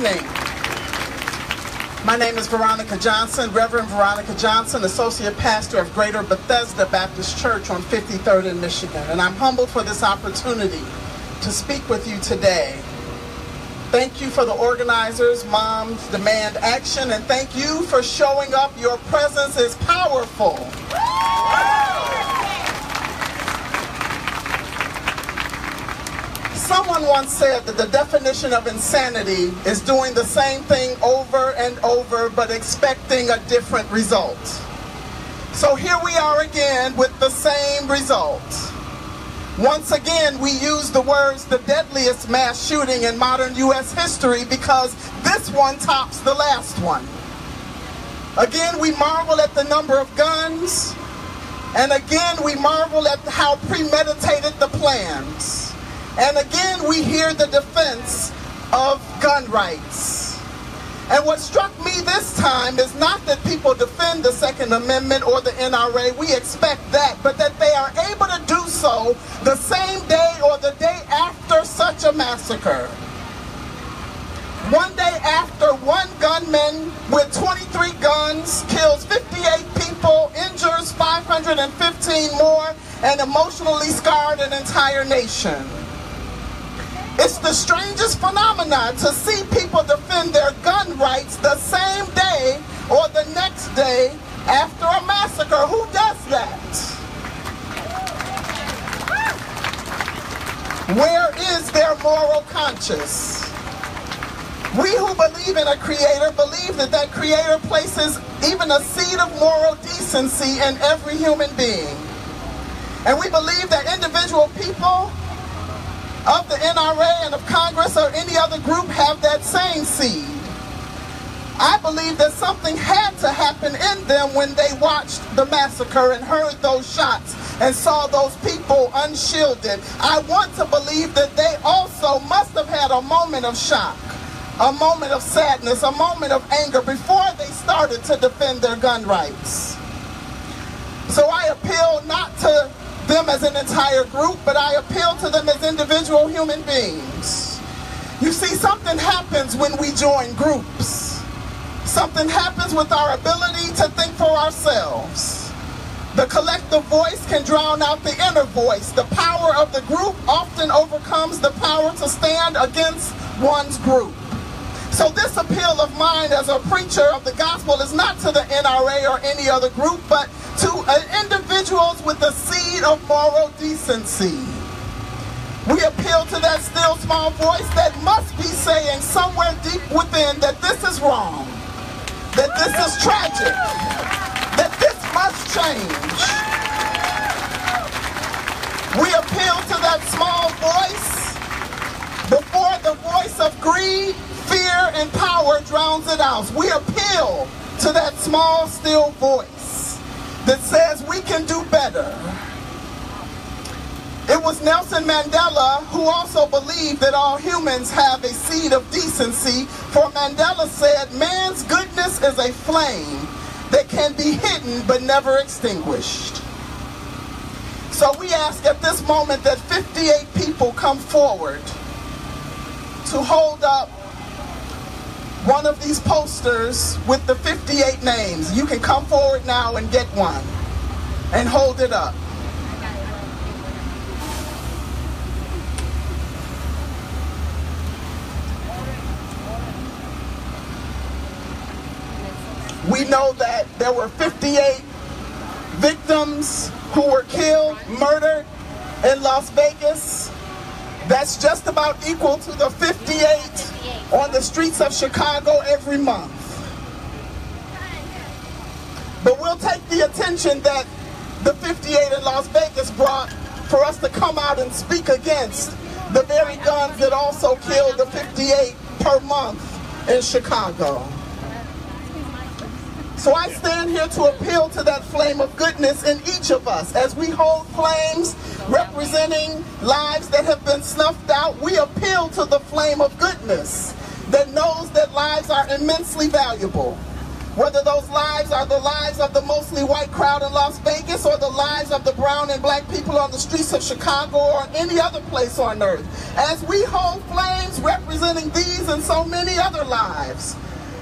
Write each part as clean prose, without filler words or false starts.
evening. My name is Veronica Johnson, Reverend Veronica Johnson, Associate Pastor of Greater Bethesda Baptist Church on 53rd in Michigan, and I'm humbled for this opportunity to speak with you today. Thank you for the organizers, Moms Demand Action, and thank you for showing up. Your presence is powerful. Someone once said that the definition of insanity is doing the same thing over and over but expecting a different result. So here we are again with the same result. Once again, we use the words the deadliest mass shooting in modern U.S. history because this one tops the last one. Again, we marvel at the number of guns, and again, we marvel at how premeditated the plans. And again, we hear the defense of gun rights. And what struck me this time is not that people defend the Second Amendment or the NRA, we expect that, but that they are able to do so the same day or the day after such a massacre. One day after one gunman with 23 guns kills 58 people, injures 515 more, and emotionally scarred an entire nation. It's the strangest phenomenon to see people defend their gun rights the same day or the next day after a massacre. Who does that? Where is their moral conscience? We who believe in a creator believe that that creator places even a seed of moral decency in every human being. And we believe that individual people of the NRA and of Congress or any other group have that same seed. I believe that something had to happen in them when they watched the massacre and heard those shots and saw those people unshielded. I want to believe that they also must have had a moment of shock, a moment of sadness, a moment of anger before they started to defend their gun rights. So I appeal not to them as an entire group, but I appeal to them as individual human beings. You see, something happens when we join groups. Something happens with our ability to think for ourselves. The collective voice can drown out the inner voice. The power of the group often overcomes the power to stand against one's group. So this appeal of mine as a preacher of the gospel is not to the NRA or any other group, but to individuals with a seed of moral decency. We appeal to that still small voice that must be saying somewhere deep within that this is wrong, that this is tragic, that this must change. We appeal to that small voice before the voice of greed, fear, and power drowns it out. We appeal to that small, still voice that says we can do better. It was Nelson Mandela who also believed that all humans have a seed of decency, for Mandela said, man's goodness is a flame that can be hidden but never extinguished. So we ask at this moment that 58 people come forward to hold up one of these posters with the 58 names. You can come forward now and get one and hold it up. We know that there were 58 victims who were killed, murdered in Las Vegas. That's just about equal to the 58 on the streets of Chicago every month. But we'll take the attention that the 58 in Las Vegas brought for us to come out and speak against the very guns that also killed the 58 per month in Chicago. So I stand here to appeal to that flame of goodness in each of us. As we hold flames representing lives that have been snuffed out, we appeal to the flame of goodness that knows that lives are immensely valuable, Whether those lives are the lives of the mostly white crowd in Las Vegas or the lives of the brown and black people on the streets of Chicago or any other place on earth. As we hold flames representing these and so many other lives,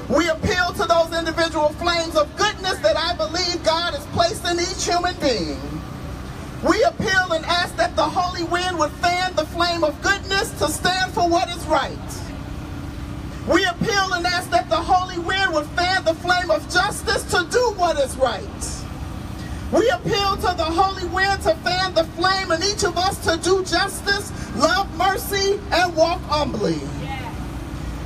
we appeal to those individual flames of goodness that I believe God has placed in each human being. We appeal and ask that the holy wind would fan the flame of goodness to stand for what is right. We appeal and ask that the holy wind would fan the flame of justice to do what is right. We appeal to the holy wind to fan the flame in each of us to do justice, love mercy, and walk humbly.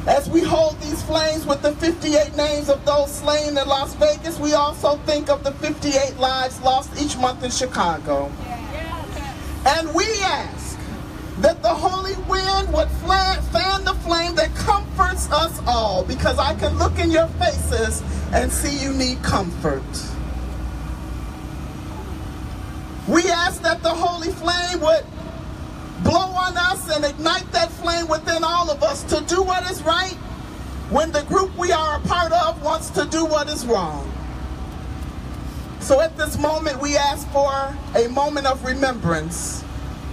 As we hold these flames with the 58 names of those slain in Las Vegas, we also think of the 58 lives lost each month in Chicago. And we ask that the holy wind would fan the flame that comforts us all, because I can look in your faces and see you need comfort. We ask that the holy flame would blow on us and ignite that flame within all of us to do what is right when the group we are a part of wants to do what is wrong. So at this moment, we ask for a moment of remembrance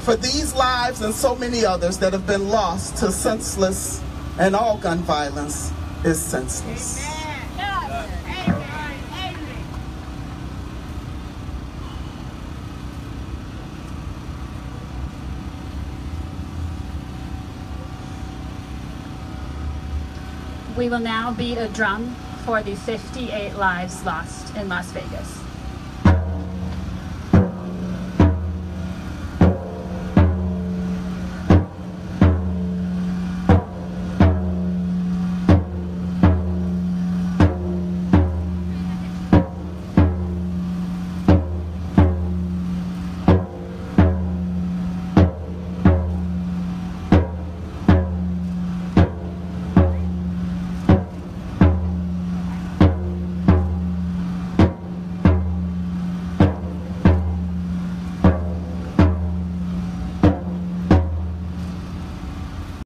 for these lives and so many others that have been lost to senseless, and all gun violence is senseless. We will now beat a drum for the 58 lives lost in Las Vegas.